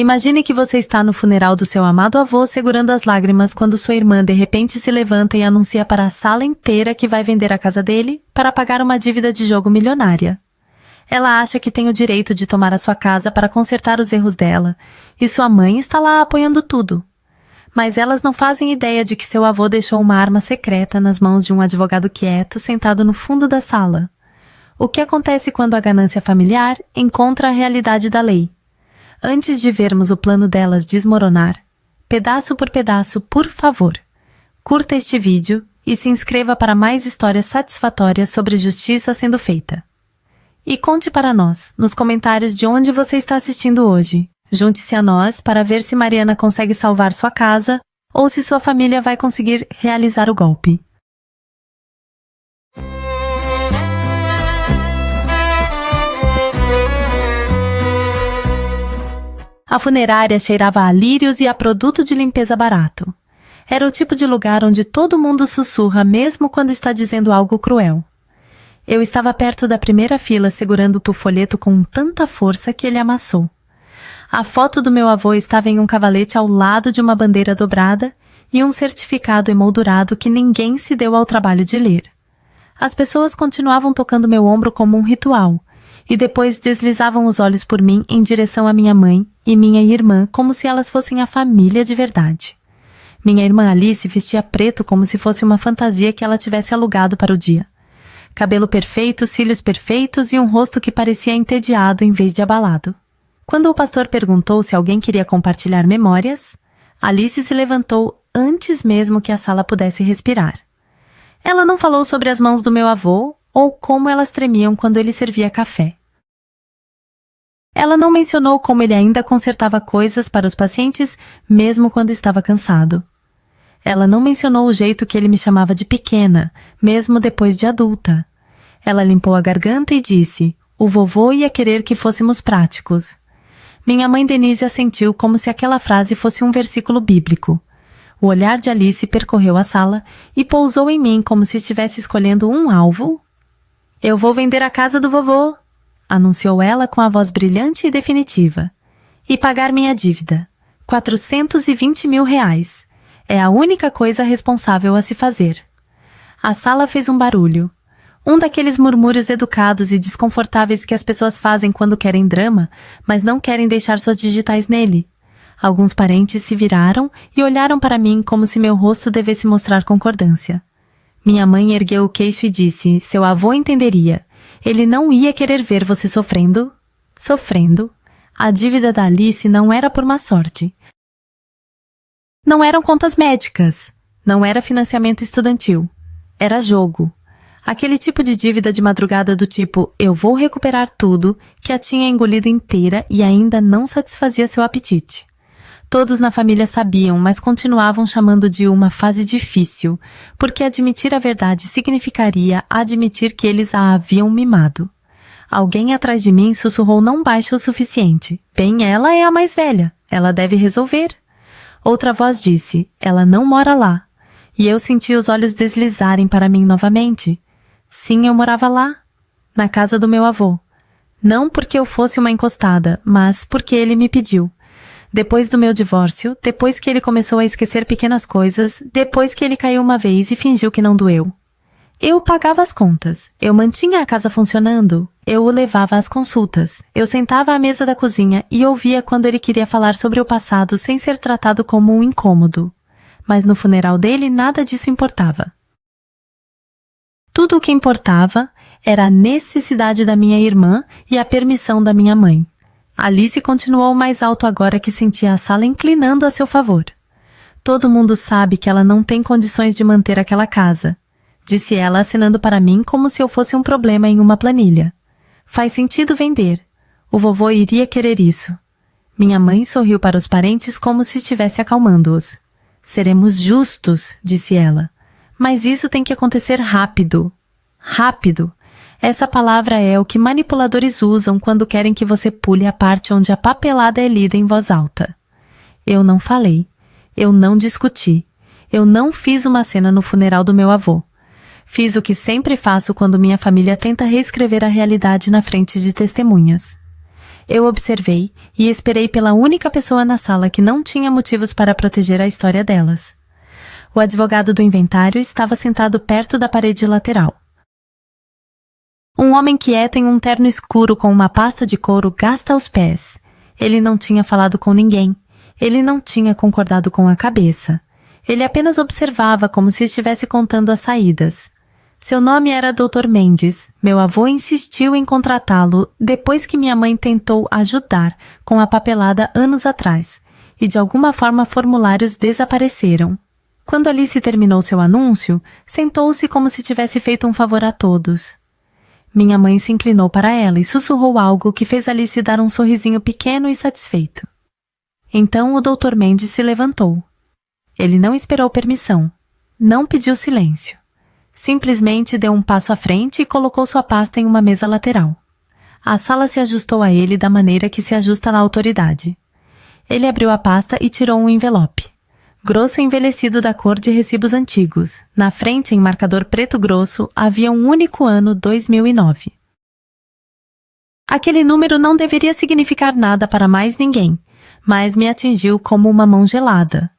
Imagine que você está no funeral do seu amado avô segurando as lágrimas quando sua irmã de repente se levanta e anuncia para a sala inteira que vai vender a casa dele para pagar uma dívida de jogo milionária. Ela acha que tem o direito de tomar a sua casa para consertar os erros dela, e sua mãe está lá apoiando tudo. Mas elas não fazem ideia de que seu avô deixou uma arma secreta nas mãos de um advogado quieto sentado no fundo da sala. O que acontece quando a ganância familiar encontra a realidade da lei? Antes de vermos o plano delas desmoronar, pedaço por pedaço, por favor, curta este vídeo e se inscreva para mais histórias satisfatórias sobre justiça sendo feita. E conte para nós, nos comentários, de onde você está assistindo hoje. Junte-se a nós para ver se Mariana consegue salvar sua casa ou se sua família vai conseguir realizar o golpe. A funerária cheirava a lírios e a produto de limpeza barato. Era o tipo de lugar onde todo mundo sussurra mesmo quando está dizendo algo cruel. Eu estava perto da primeira fila segurando o folheto com tanta força que ele amassou. A foto do meu avô estava em um cavalete ao lado de uma bandeira dobrada e um certificado emoldurado que ninguém se deu ao trabalho de ler. As pessoas continuavam tocando meu ombro como um ritual e depois deslizavam os olhos por mim em direção à minha mãe e minha irmã como se elas fossem a família de verdade. Minha irmã Alice vestia preto como se fosse uma fantasia que ela tivesse alugado para o dia. Cabelo perfeito, cílios perfeitos e um rosto que parecia entediado em vez de abalado. Quando o pastor perguntou se alguém queria compartilhar memórias, Alice se levantou antes mesmo que a sala pudesse respirar. Ela não falou sobre as mãos do meu avô ou como elas tremiam quando ele servia café. Ela não mencionou como ele ainda consertava coisas para os pacientes mesmo quando estava cansado. Ela não mencionou o jeito que ele me chamava de pequena, mesmo depois de adulta. Ela limpou a garganta e disse: o vovô ia querer que fôssemos práticos. Minha mãe Denise assentiu como se aquela frase fosse um versículo bíblico. O olhar de Alice percorreu a sala e pousou em mim como se estivesse escolhendo um alvo. Eu vou vender a casa do vovô, anunciou ela com a voz brilhante e definitiva. E pagar minha dívida. 420 mil reais. É a única coisa responsável a se fazer. A sala fez um barulho. Um daqueles murmúrios educados e desconfortáveis que as pessoas fazem quando querem drama, mas não querem deixar suas digitais nele. Alguns parentes se viraram e olharam para mim como se meu rosto devesse mostrar concordância. Minha mãe ergueu o queixo e disse: seu avô entenderia. Ele não ia querer ver você sofrendo. Sofrendo. A dívida da Alice não era por má sorte. Não eram contas médicas. Não era financiamento estudantil. Era jogo. Aquele tipo de dívida de madrugada do tipo eu vou recuperar tudo que a tinha engolido inteira e ainda não satisfazia seu apetite. Todos na família sabiam, mas continuavam chamando de uma fase difícil, porque admitir a verdade significaria admitir que eles a haviam mimado. Alguém atrás de mim sussurrou não baixo o suficiente. Bem, ela é a mais velha. Ela deve resolver. Outra voz disse, ela não mora lá. E eu senti os olhos deslizarem para mim novamente. Sim, eu morava lá, na casa do meu avô. Não porque eu fosse uma encostada, mas porque ele me pediu. Depois do meu divórcio, depois que ele começou a esquecer pequenas coisas, depois que ele caiu uma vez e fingiu que não doeu. Eu pagava as contas, eu mantinha a casa funcionando, eu o levava às consultas, eu sentava à mesa da cozinha e ouvia quando ele queria falar sobre o passado sem ser tratado como um incômodo. Mas no funeral dele nada disso importava. Tudo o que importava era a necessidade da minha irmã e a permissão da minha mãe. Alice continuou mais alto agora que sentia a sala inclinando a seu favor. Todo mundo sabe que ela não tem condições de manter aquela casa, disse ela acenando para mim como se eu fosse um problema em uma planilha. Faz sentido vender. O vovô iria querer isso. Minha mãe sorriu para os parentes como se estivesse acalmando-os. Seremos justos, disse ela. Mas isso tem que acontecer rápido. Rápido. Essa palavra é o que manipuladores usam quando querem que você pule a parte onde a papelada é lida em voz alta. Eu não falei. Eu não discuti. Eu não fiz uma cena no funeral do meu avô. Fiz o que sempre faço quando minha família tenta reescrever a realidade na frente de testemunhas. Eu observei e esperei pela única pessoa na sala que não tinha motivos para proteger a história delas. O advogado do inventário estava sentado perto da parede lateral. Um homem quieto em um terno escuro com uma pasta de couro gasta aos pés. Ele não tinha falado com ninguém. Ele não tinha concordado com a cabeça. Ele apenas observava como se estivesse contando as saídas. Seu nome era Dr. Mendes. Meu avô insistiu em contratá-lo depois que minha mãe tentou ajudar com a papelada anos atrás, e de alguma forma formulários desapareceram. Quando Alice terminou seu anúncio, sentou-se como se tivesse feito um favor a todos. Minha mãe se inclinou para ela e sussurrou algo que fez Alice dar um sorrisinho pequeno e satisfeito. Então o Dr. Mendes se levantou. Ele não esperou permissão. Não pediu silêncio. Simplesmente deu um passo à frente e colocou sua pasta em uma mesa lateral. A sala se ajustou a ele da maneira que se ajusta na autoridade. Ele abriu a pasta e tirou um envelope. Grosso e envelhecido da cor de recibos antigos. Na frente, em marcador preto grosso, havia um único ano, 2009. Aquele número não deveria significar nada para mais ninguém, mas me atingiu como uma mão gelada.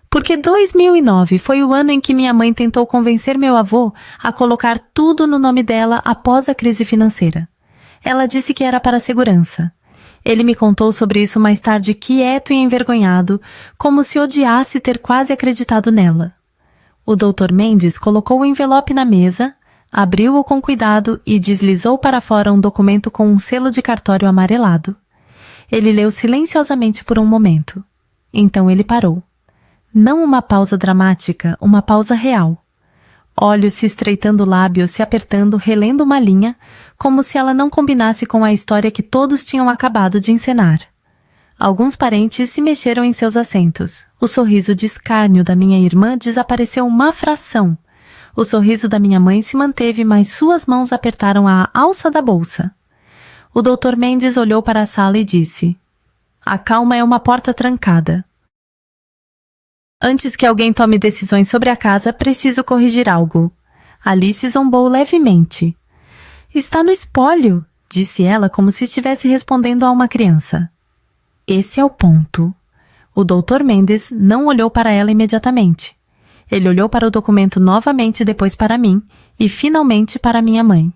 Porque 2009 foi o ano em que minha mãe tentou convencer meu avô a colocar tudo no nome dela após a crise financeira. Ela disse que era para a segurança. Ele me contou sobre isso mais tarde quieto e envergonhado, como se odiasse ter quase acreditado nela. O Dr. Mendes colocou o envelope na mesa, abriu-o com cuidado e deslizou para fora um documento com um selo de cartório amarelado. Ele leu silenciosamente por um momento. Então ele parou. Não uma pausa dramática, uma pausa real. Olhos se estreitando, lábios se apertando, relendo uma linha, como se ela não combinasse com a história que todos tinham acabado de encenar. Alguns parentes se mexeram em seus assentos. O sorriso de escárnio da minha irmã desapareceu uma fração. O sorriso da minha mãe se manteve, mas suas mãos apertaram a alça da bolsa. O Dr. Mendes olhou para a sala e disse: "A calma é uma porta trancada. Antes que alguém tome decisões sobre a casa, preciso corrigir algo." Alice zombou levemente. "Está no espólio", disse ela como se estivesse respondendo a uma criança. Esse é o ponto. O Dr. Mendes não olhou para ela imediatamente. Ele olhou para o documento novamente, depois para mim e finalmente para minha mãe.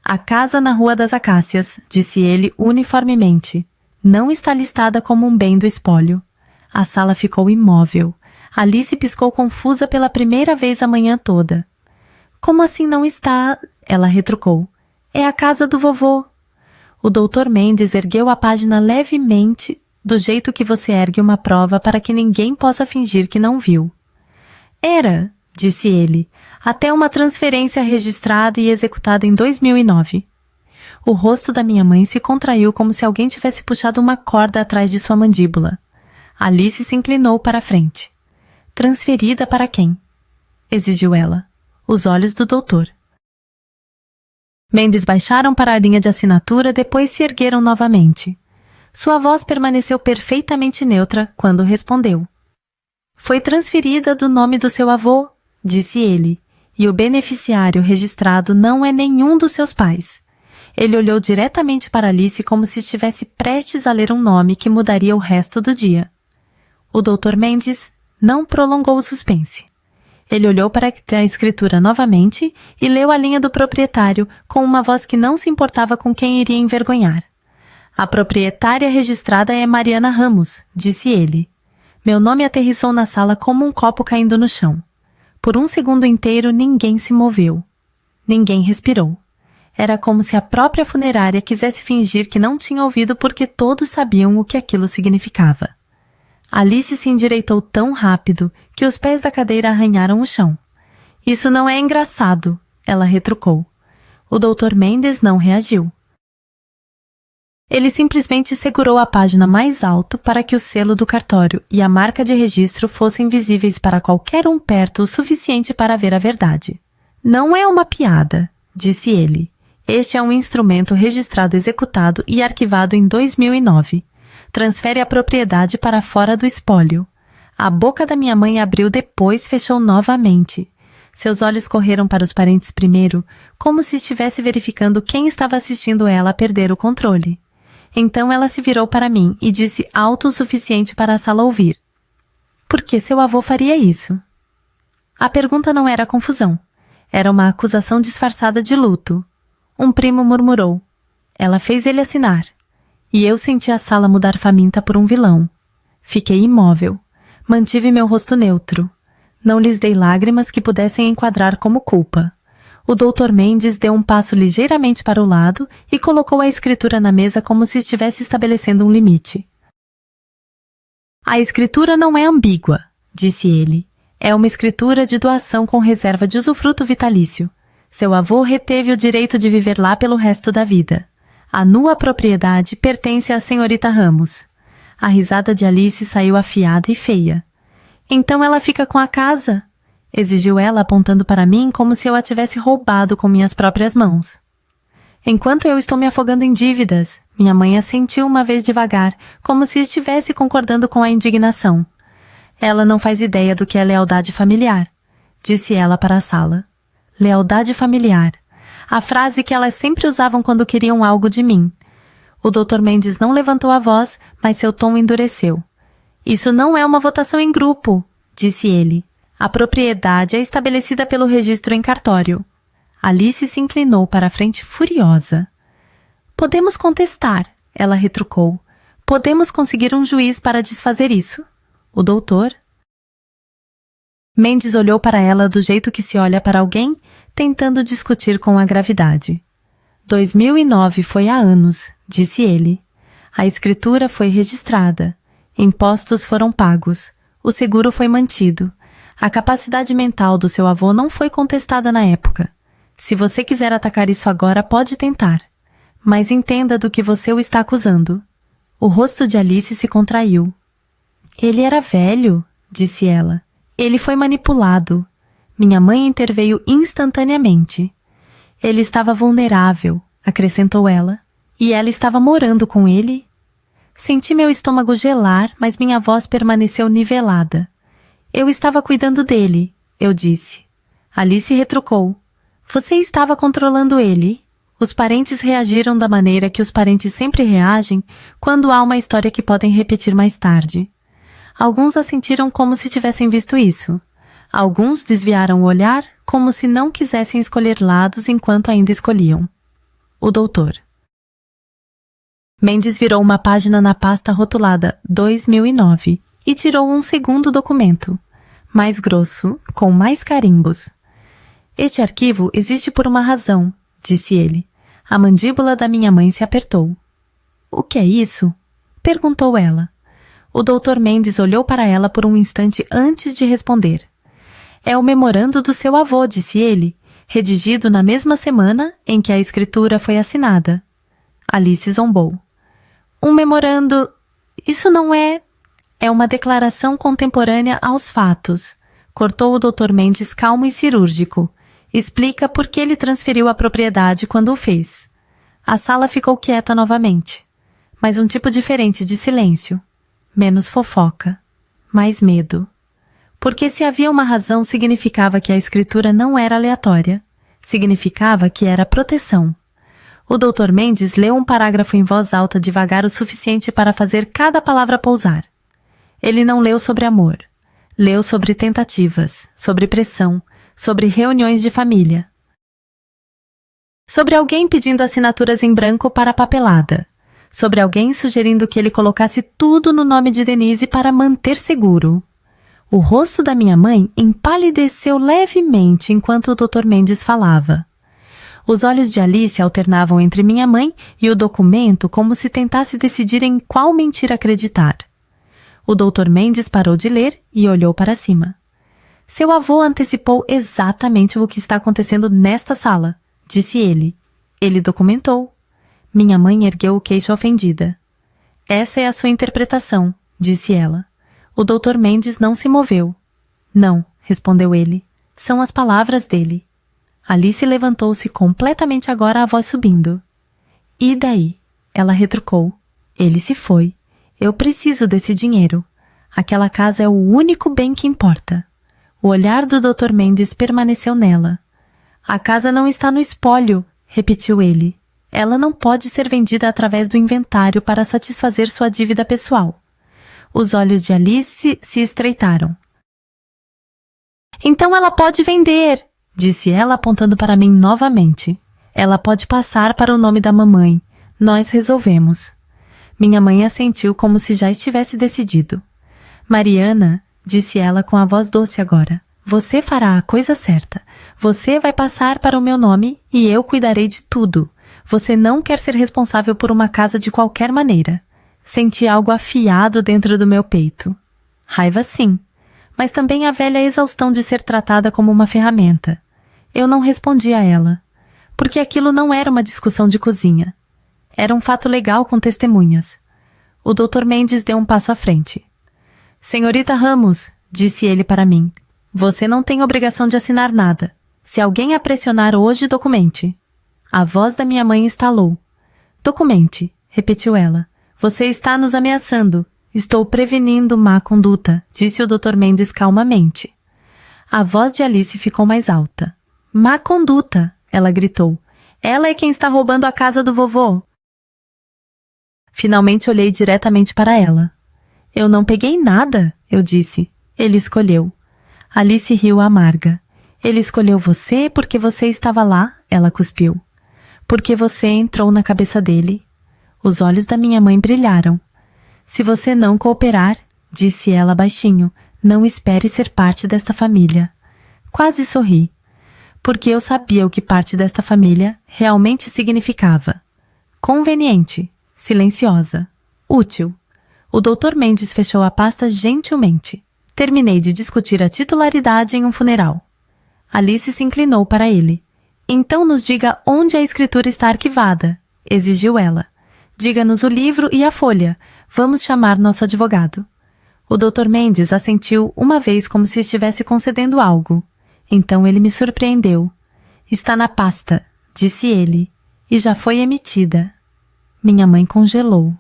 "A casa na Rua das Acácias", disse ele uniformemente, "não está listada como um bem do espólio." A sala ficou imóvel. Alice piscou confusa pela primeira vez a manhã toda. "Como assim não está?" Ela retrucou. "É a casa do vovô." O Dr. Mendes ergueu a página levemente, do jeito que você ergue uma prova para que ninguém possa fingir que não viu. "Era", disse ele, "até uma transferência registrada e executada em 2009. O rosto da minha mãe se contraiu como se alguém tivesse puxado uma corda atrás de sua mandíbula. Alice se inclinou para a frente. "Transferida para quem?" exigiu ela. Os olhos do doutor. Mendes baixaram para a linha de assinatura, depois se ergueram novamente. Sua voz permaneceu perfeitamente neutra quando respondeu. "Foi transferida do nome do seu avô", disse ele, "e o beneficiário registrado não é nenhum dos seus pais." Ele olhou diretamente para Alice como se estivesse prestes a ler um nome que mudaria o resto do dia. O Dr. Mendes não prolongou o suspense. Ele olhou para a escritura novamente e leu a linha do proprietário com uma voz que não se importava com quem iria envergonhar. "A proprietária registrada é Mariana Ramos", disse ele. Meu nome aterrissou na sala como um copo caindo no chão. Por um segundo inteiro ninguém se moveu. Ninguém respirou. Era como se a própria funerária quisesse fingir que não tinha ouvido porque todos sabiam o que aquilo significava. Alice se endireitou tão rápido que os pés da cadeira arranharam o chão. "Isso não é engraçado", ela retrucou. O Dr. Mendes não reagiu. Ele simplesmente segurou a página mais alto para que o selo do cartório e a marca de registro fossem visíveis para qualquer um perto o suficiente para ver a verdade. "Não é uma piada", disse ele. "Este é um instrumento registrado, executado e arquivado em 2009. Transfere a propriedade para fora do espólio." A boca da minha mãe abriu, depois fechou novamente. Seus olhos correram para os parentes primeiro, como se estivesse verificando quem estava assistindo ela a perder o controle. Então ela se virou para mim e disse alto o suficiente para a sala ouvir. Por que seu avô faria isso? A pergunta não era confusão. Era uma acusação disfarçada de luto. Um primo murmurou. Ela fez ele assinar. E eu senti a sala mudar faminta por um vilão. Fiquei imóvel. Mantive meu rosto neutro. Não lhes dei lágrimas que pudessem enquadrar como culpa. O Dr. Mendes deu um passo ligeiramente para o lado e colocou a escritura na mesa como se estivesse estabelecendo um limite. A escritura não é ambígua, disse ele. É uma escritura de doação com reserva de usufruto vitalício. Seu avô reteve o direito de viver lá pelo resto da vida. A nua propriedade pertence à senhorita Ramos. A risada de Alice saiu afiada e feia. Então ela fica com a casa? Exigiu ela apontando para mim como se eu a tivesse roubado com minhas próprias mãos. Enquanto eu estou me afogando em dívidas, minha mãe assentiu uma vez devagar, como se estivesse concordando com a indignação. Ela não faz ideia do que é lealdade familiar, disse ela para a sala. Lealdade familiar. A frase que elas sempre usavam quando queriam algo de mim. O Dr. Mendes não levantou a voz, mas seu tom endureceu. Isso não é uma votação em grupo, disse ele. A propriedade é estabelecida pelo registro em cartório. Alice se inclinou para a frente furiosa. Podemos contestar, ela retrucou. Podemos conseguir um juiz para desfazer isso. O doutor... Mendes olhou para ela do jeito que se olha para alguém, tentando discutir com a gravidade. 2009 foi há anos, disse ele. A escritura foi registrada. Impostos foram pagos. O seguro foi mantido. A capacidade mental do seu avô não foi contestada na época. Se você quiser atacar isso agora, pode tentar. Mas entenda do que você o está acusando. O rosto de Alice se contraiu. Ele era velho, disse ela. Ele foi manipulado. Minha mãe interveio instantaneamente. Ele estava vulnerável, acrescentou ela. E ela estava morando com ele? Senti meu estômago gelar, mas minha voz permaneceu nivelada. Eu estava cuidando dele, eu disse. Alice retrucou. Você estava controlando ele? Os parentes reagiram da maneira que os parentes sempre reagem quando há uma história que podem repetir mais tarde. Alguns assentiram como se tivessem visto isso. Alguns desviaram o olhar como se não quisessem escolher lados enquanto ainda escolhiam. O doutor. Mendes virou uma página na pasta rotulada 2009 e tirou um segundo documento, mais grosso, com mais carimbos. Este arquivo existe por uma razão, disse ele. A mandíbula da minha mãe se apertou. O que é isso? Perguntou ela. O Dr. Mendes olhou para ela por um instante antes de responder. É o memorando do seu avô, disse ele, redigido na mesma semana em que a escritura foi assinada. Alice zombou. Um memorando... Isso não é... É uma declaração contemporânea aos fatos, cortou o Dr. Mendes calmo e cirúrgico. Explica por que ele transferiu a propriedade quando o fez. A sala ficou quieta novamente, mas um tipo diferente de silêncio. Menos fofoca, mais medo. Porque se havia uma razão, significava que a escritura não era aleatória. Significava que era proteção. O Dr. Mendes leu um parágrafo em voz alta devagar o suficiente para fazer cada palavra pousar. Ele não leu sobre amor. Leu sobre tentativas, sobre pressão, sobre reuniões de família. Sobre alguém pedindo assinaturas em branco para a papelada. Sobre alguém sugerindo que ele colocasse tudo no nome de Denise para manter seguro. O rosto da minha mãe empalideceu levemente enquanto o Dr. Mendes falava. Os olhos de Alice alternavam entre minha mãe e o documento como se tentasse decidir em qual mentira acreditar. O Dr. Mendes parou de ler e olhou para cima. Seu avô antecipou exatamente o que está acontecendo nesta sala, disse ele. Ele documentou. Minha mãe ergueu o queixo ofendida. Essa é a sua interpretação, disse ela. O Dr. Mendes não se moveu. Não, respondeu ele. São as palavras dele. Alice levantou-se completamente agora, a voz subindo. E daí? Ela retrucou. Ele se foi. Eu preciso desse dinheiro. Aquela casa é o único bem que importa. O olhar do Dr. Mendes permaneceu nela. A casa não está no espólio, repetiu ele. Ela não pode ser vendida através do inventário para satisfazer sua dívida pessoal. Os olhos de Alice se estreitaram. Então ela pode vender, disse ela apontando para mim novamente. Ela pode passar para o nome da mamãe. Nós resolvemos. Minha mãe assentiu como se já estivesse decidido. Mariana, disse ela com a voz doce agora, você fará a coisa certa. Você vai passar para o meu nome e eu cuidarei de tudo. Você não quer ser responsável por uma casa de qualquer maneira. Senti algo afiado dentro do meu peito. Raiva sim, mas também a velha exaustão de ser tratada como uma ferramenta. Eu não respondi a ela, porque aquilo não era uma discussão de cozinha. Era um fato legal com testemunhas. O Dr. Mendes deu um passo à frente. Senhorita Ramos, disse ele para mim, você não tem obrigação de assinar nada. Se alguém a pressionar hoje, documente. A voz da minha mãe estalou. Documente, repetiu ela. Você está nos ameaçando. Estou prevenindo má conduta, disse o Dr. Mendes calmamente. A voz de Alice ficou mais alta. Má conduta, ela gritou. Ela é quem está roubando a casa do vovô. Finalmente olhei diretamente para ela. Eu não peguei nada, eu disse. Ele escolheu. Alice riu amarga. Ele escolheu você porque você estava lá, ela cuspiu. Porque você entrou na cabeça dele. Os olhos da minha mãe brilharam. Se você não cooperar, disse ela baixinho, não espere ser parte desta família. Quase sorri. Porque eu sabia o que parte desta família realmente significava. Conveniente, silenciosa, útil. O Dr. Mendes fechou a pasta gentilmente. Terminei de discutir a titularidade em um funeral. Alice se inclinou para ele. Então nos diga onde a escritura está arquivada, exigiu ela. Diga-nos o livro e a folha. Vamos chamar nosso advogado. O Dr. Mendes assentiu uma vez como se estivesse concedendo algo. Então ele me surpreendeu. Está na pasta, disse ele, e já foi emitida. Minha mãe congelou.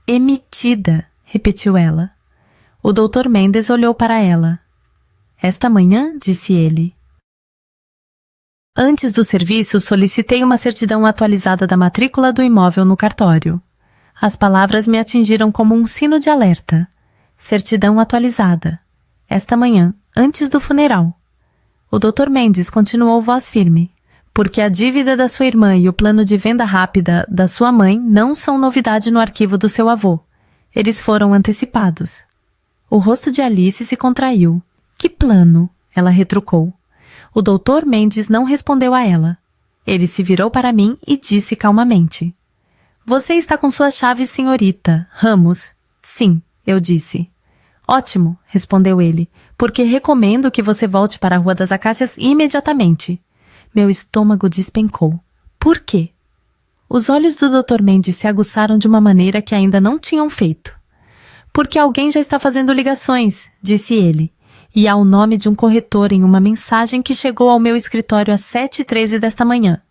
Emitida, repetiu ela. O Dr. Mendes olhou para ela. Esta manhã, disse ele. Antes do serviço, solicitei uma certidão atualizada da matrícula do imóvel no cartório. As palavras me atingiram como um sino de alerta. Certidão atualizada. Esta manhã, antes do funeral. O Dr. Mendes continuou voz firme. Porque a dívida da sua irmã e o plano de venda rápida da sua mãe não são novidade no arquivo do seu avô. Eles foram antecipados. O rosto de Alice se contraiu. Que plano? Ela retrucou. O Dr. Mendes não respondeu a ela. Ele se virou para mim e disse calmamente. Você está com sua chave, senhorita Ramos. Sim, eu disse. Ótimo, respondeu ele, porque recomendo que você volte para a Rua das Acácias imediatamente. Meu estômago despencou. Por quê? Os olhos do Dr. Mendes se aguçaram de uma maneira que ainda não tinham feito. Porque alguém já está fazendo ligações, disse ele. E há o nome de um corretor em uma mensagem que chegou ao meu escritório às 7h13 desta manhã.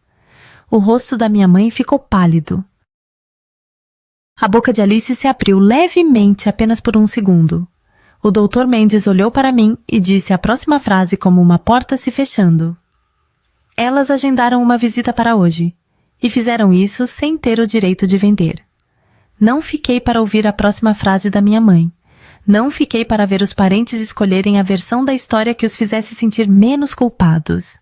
O rosto da minha mãe ficou pálido. A boca de Alice se abriu levemente apenas por um segundo. O Dr. Mendes olhou para mim e disse a próxima frase como uma porta se fechando. Elas agendaram uma visita para hoje, e fizeram isso sem ter o direito de vender. Não fiquei para ouvir a próxima frase da minha mãe. Não fiquei para ver os parentes escolherem a versão da história que os fizesse sentir menos culpados.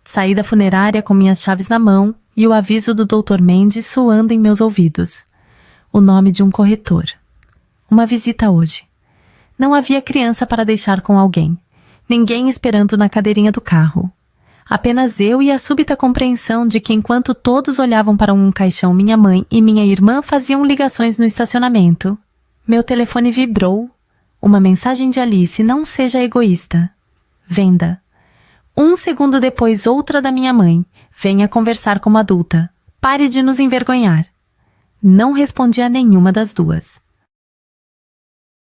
Saí da funerária com minhas chaves na mão e o aviso do Dr. Mendes soando em meus ouvidos. O nome de um corretor. Uma visita hoje. Não havia criança para deixar com alguém. Ninguém esperando na cadeirinha do carro. Apenas eu e a súbita compreensão de que enquanto todos olhavam para um caixão, minha mãe e minha irmã faziam ligações no estacionamento. Meu telefone vibrou. Uma mensagem de Alice, não seja egoísta. Venda. 1 segundo depois, outra da minha mãe. Venha conversar como adulta. Pare de nos envergonhar. Não respondi a nenhuma das duas.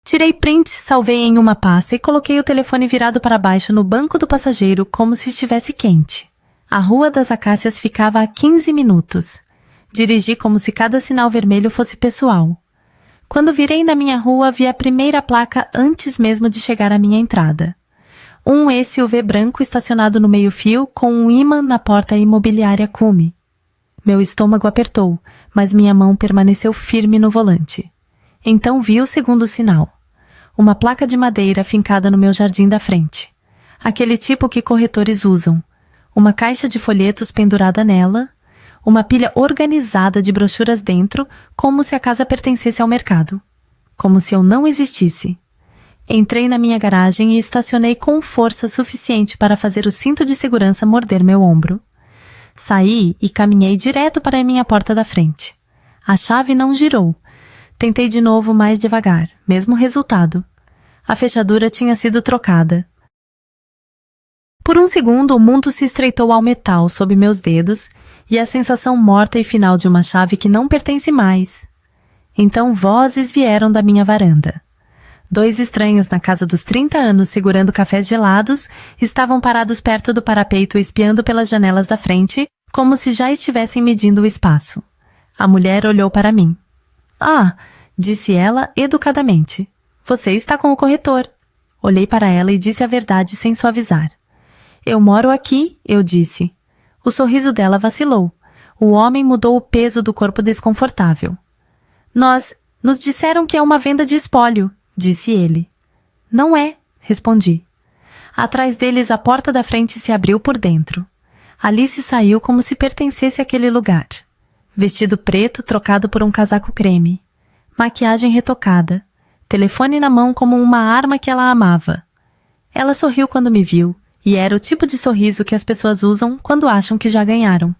Tirei prints, salvei em uma pasta e coloquei o telefone virado para baixo no banco do passageiro como se estivesse quente. A Rua das Acácias ficava a 15 minutos. Dirigi como se cada sinal vermelho fosse pessoal. Quando virei na minha rua, vi a primeira placa antes mesmo de chegar à minha entrada. Um SUV branco estacionado no meio-fio com um ímã na porta imobiliária Cume. Meu estômago apertou, mas minha mão permaneceu firme no volante. Então vi o segundo sinal. Uma placa de madeira fincada no meu jardim da frente. Aquele tipo que corretores usam. Uma caixa de folhetos pendurada nela, uma pilha organizada de brochuras dentro, como se a casa pertencesse ao mercado. Como se eu não existisse. Entrei na minha garagem e estacionei com força suficiente para fazer o cinto de segurança morder meu ombro. Saí e caminhei direto para a minha porta da frente. A chave não girou. Tentei de novo mais devagar, mesmo resultado. A fechadura tinha sido trocada. Por um segundo, o mundo se estreitou ao metal sob meus dedos e a sensação morta e final de uma chave que não pertence mais. Então vozes vieram da minha varanda. 2 estranhos na casa dos 30 anos segurando cafés gelados estavam parados perto do parapeito espiando pelas janelas da frente, como se já estivessem medindo o espaço. A mulher olhou para mim. Ah, disse ela educadamente. Você está com o corretor. Olhei para ela e disse a verdade sem suavizar. Eu moro aqui, eu disse. O sorriso dela vacilou. O homem mudou o peso do corpo desconfortável. Nos disseram que é uma venda de espólio, disse ele. Não é, respondi. Atrás deles a porta da frente se abriu por dentro. Alice saiu como se pertencesse àquele lugar. Vestido preto trocado por um casaco creme. Maquiagem retocada. Telefone na mão como uma arma que ela amava. Ela sorriu quando me viu, e era o tipo de sorriso que as pessoas usam quando acham que já ganharam.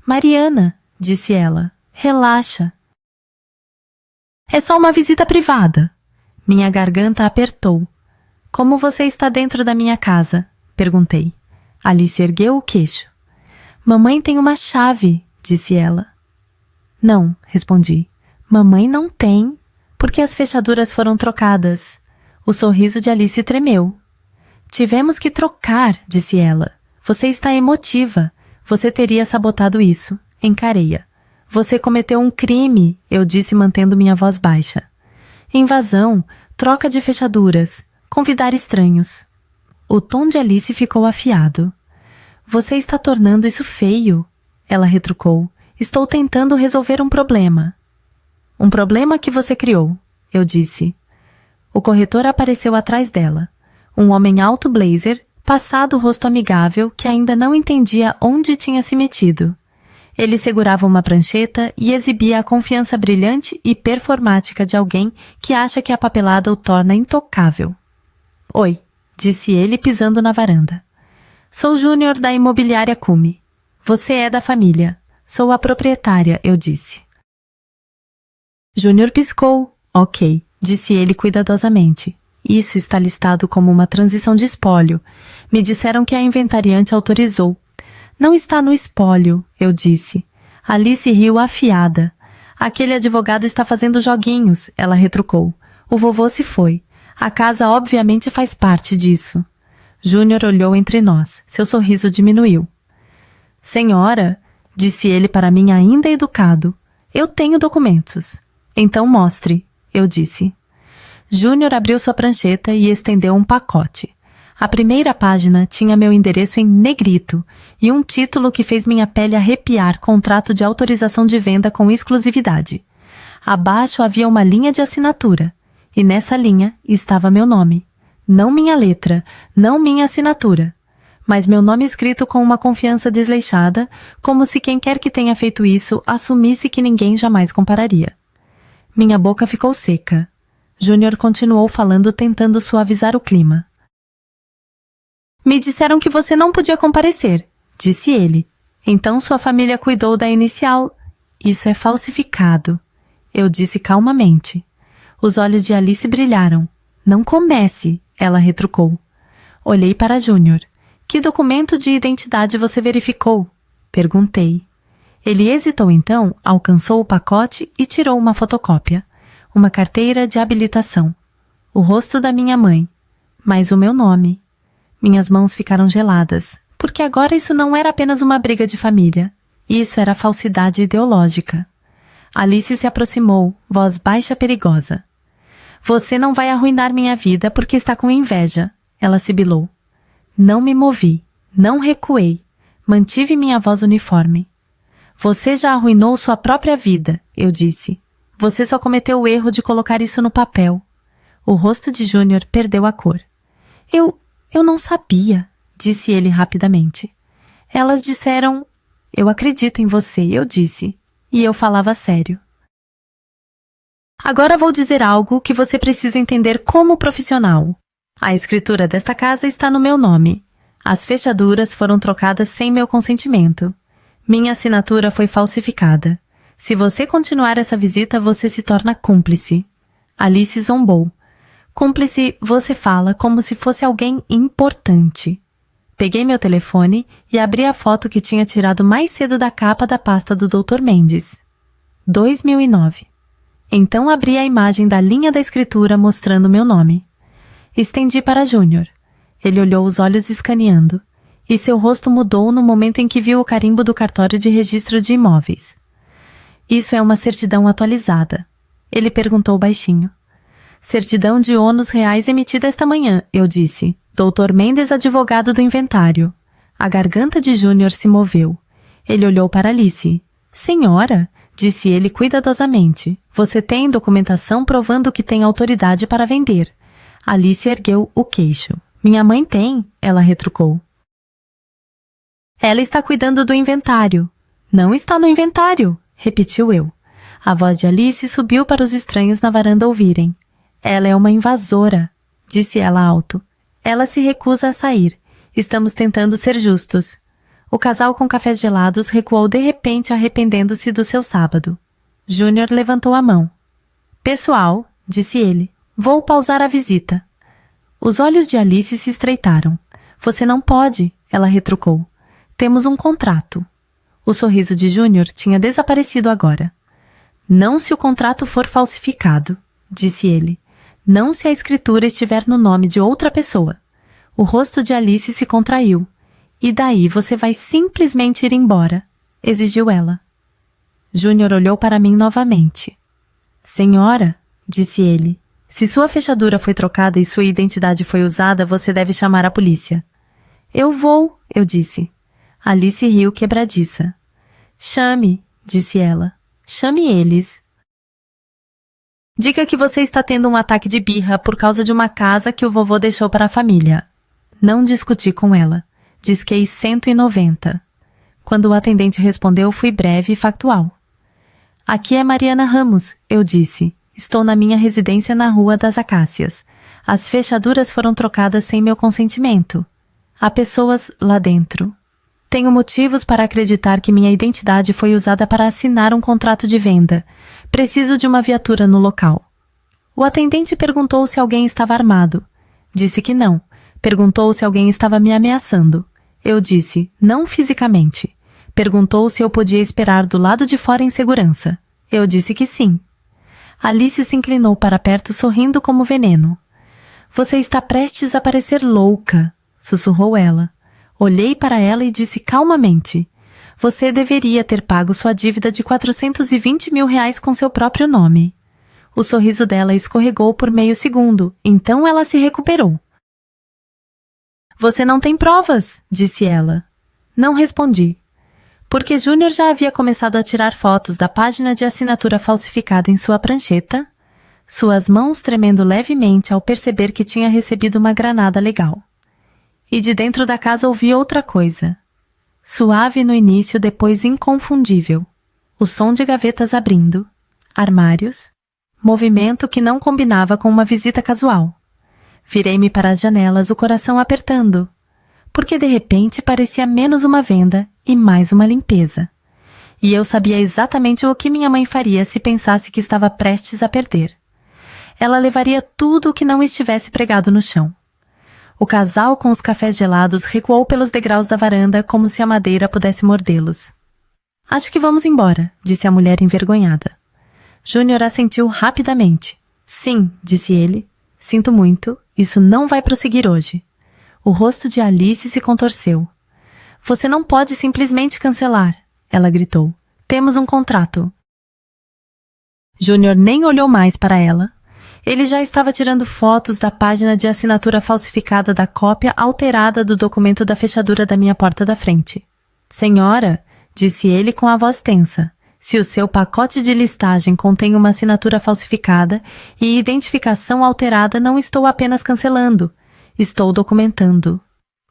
Mariana, disse ela, relaxa. É só uma visita privada. Minha garganta apertou. Como você está dentro da minha casa? Perguntei. Alice ergueu o queixo. Mamãe tem uma chave, disse ela. Não, respondi. Mamãe não tem, porque as fechaduras foram trocadas. O sorriso de Alice tremeu. Tivemos que trocar, disse ela. Você está emotiva. Você teria sabotado isso. Encarei-a. Você cometeu um crime, eu disse mantendo minha voz baixa. Invasão, troca de fechaduras, convidar estranhos. O tom de Alice ficou afiado. Você está tornando isso feio, ela retrucou. Estou tentando resolver um problema. Um problema que você criou, eu disse. O corretor apareceu atrás dela. Um homem alto blazer, passado o rosto amigável, que ainda não entendia onde tinha se metido. Ele segurava uma prancheta e exibia a confiança brilhante e performática de alguém que acha que a papelada o torna intocável. Oi, disse ele pisando na varanda. Sou Júnior da imobiliária Cume. Você é da família. Sou a proprietária, eu disse. Júnior piscou. Ok, disse ele cuidadosamente. Isso está listado como uma transição de espólio. Me disseram que a inventariante autorizou. Não está no espólio, eu disse. Alice riu afiada. Aquele advogado está fazendo joguinhos, ela retrucou. O vovô se foi. A casa obviamente faz parte disso. Júnior olhou entre nós. Seu sorriso diminuiu. Senhora, disse ele para mim ainda educado. Eu tenho documentos. Então mostre, eu disse. Júnior abriu sua prancheta e estendeu um pacote. A primeira página tinha meu endereço em negrito e um título que fez minha pele arrepiar, contrato de autorização de venda com exclusividade. Abaixo havia uma linha de assinatura, e nessa linha estava meu nome. Não minha letra, não minha assinatura, mas meu nome escrito com uma confiança desleixada, como se quem quer que tenha feito isso assumisse que ninguém jamais compararia. Minha boca ficou seca. Júnior continuou falando, tentando suavizar o clima. Me disseram que você não podia comparecer, disse ele. Então sua família cuidou da inicial. Isso é falsificado, eu disse calmamente. Os olhos de Alice brilharam. Não comece, ela retrucou. Olhei para Júnior. Que documento de identidade você verificou? Perguntei. Ele hesitou então, alcançou o pacote e tirou uma fotocópia. Uma carteira de habilitação. O rosto da minha mãe. Mas o meu nome. Minhas mãos ficaram geladas, porque agora isso não era apenas uma briga de família. Isso era falsidade ideológica. Alice se aproximou, voz baixa perigosa. Você não vai arruinar minha vida porque está com inveja, ela sibilou. Não me movi, não recuei, mantive minha voz uniforme. Você já arruinou sua própria vida, eu disse. Você só cometeu o erro de colocar isso no papel. O rosto de Júnior perdeu a cor. Eu não sabia, disse ele rapidamente. Elas disseram... Eu acredito em você, eu disse. E eu falava sério. Agora vou dizer algo que você precisa entender como profissional. A escritura desta casa está no meu nome. As fechaduras foram trocadas sem meu consentimento. Minha assinatura foi falsificada. Se você continuar essa visita, você se torna cúmplice. Alice zombou. Cúmplice, você fala como se fosse alguém importante. Peguei meu telefone e abri a foto que tinha tirado mais cedo da capa da pasta do Dr. Mendes. 2009. Então abri a imagem da linha da escritura mostrando meu nome. Estendi para Júnior. Ele olhou os olhos escaneando, e seu rosto mudou no momento em que viu o carimbo do cartório de registro de imóveis. Isso é uma certidão atualizada. Ele perguntou baixinho. Certidão de ônus reais emitida esta manhã, eu disse. Dr. Mendes, advogado do inventário. A garganta de Júnior se moveu. Ele olhou para Alice. Senhora, disse ele cuidadosamente, você tem documentação provando que tem autoridade para vender. Alice ergueu o queixo. Minha mãe tem, ela retrucou. Ela está cuidando do inventário. Não está no inventário, repetiu eu. A voz de Alice subiu para os estranhos na varanda ouvirem. Ela é uma invasora, disse ela alto. Ela se recusa a sair. Estamos tentando ser justos. O casal com cafés gelados recuou de repente, arrependendo-se do seu sábado. Júnior levantou a mão. Pessoal, disse ele, vou pausar a visita. Os olhos de Alice se estreitaram. Você não pode, ela retrucou. Temos um contrato. O sorriso de Júnior tinha desaparecido agora. Não se o contrato for falsificado, disse ele. Não se a escritura estiver no nome de outra pessoa. O rosto de Alice se contraiu. E daí você vai simplesmente ir embora, exigiu ela. Júnior olhou para mim novamente. Senhora, disse ele, se sua fechadura foi trocada e sua identidade foi usada, você deve chamar a polícia. Eu vou, eu disse. Alice riu quebradiça. Chame, disse ela. Chame eles. Diga que você está tendo um ataque de birra por causa de uma casa que o vovô deixou para a família. Não discuti com ela. Disquei 190. Quando o atendente respondeu, fui breve e factual. Aqui é Mariana Ramos, eu disse. Estou na minha residência na Rua das Acácias. As fechaduras foram trocadas sem meu consentimento. Há pessoas lá dentro. Tenho motivos para acreditar que minha identidade foi usada para assinar um contrato de venda. Preciso de uma viatura no local. O atendente perguntou se alguém estava armado. Disse que não. Perguntou se alguém estava me ameaçando. Eu disse, não fisicamente. Perguntou se eu podia esperar do lado de fora em segurança. Eu disse que sim. Alice se inclinou para perto sorrindo como veneno. Você está prestes a parecer louca, sussurrou ela. Olhei para ela e disse calmamente. Você deveria ter pago sua dívida de 420 mil reais com seu próprio nome. O sorriso dela escorregou por meio segundo, então ela se recuperou. Você não tem provas, disse ela. Não respondi. Porque Júnior já havia começado a tirar fotos da página de assinatura falsificada em sua prancheta, suas mãos tremendo levemente ao perceber que tinha recebido uma granada legal. E de dentro da casa ouvi outra coisa. Suave no início, depois inconfundível. O som de gavetas abrindo, armários, movimento que não combinava com uma visita casual. Virei-me para as janelas, o coração apertando, porque de repente parecia menos uma venda e mais uma limpeza. E eu sabia exatamente o que minha mãe faria se pensasse que estava prestes a perder. Ela levaria tudo o que não estivesse pregado no chão. O casal com os cafés gelados recuou pelos degraus da varanda como se a madeira pudesse mordê-los. Acho que vamos embora, disse a mulher envergonhada. Júnior assentiu rapidamente. Sim, disse ele. Sinto muito, isso não vai prosseguir hoje. O rosto de Alice se contorceu. Você não pode simplesmente cancelar, ela gritou. Temos um contrato. Júnior nem olhou mais para ela. Ele já estava tirando fotos da página de assinatura falsificada da cópia alterada do documento da fechadura da minha porta da frente. Senhora, disse ele com a voz tensa. Se o seu pacote de listagem contém uma assinatura falsificada e identificação alterada, não estou apenas cancelando. Estou documentando.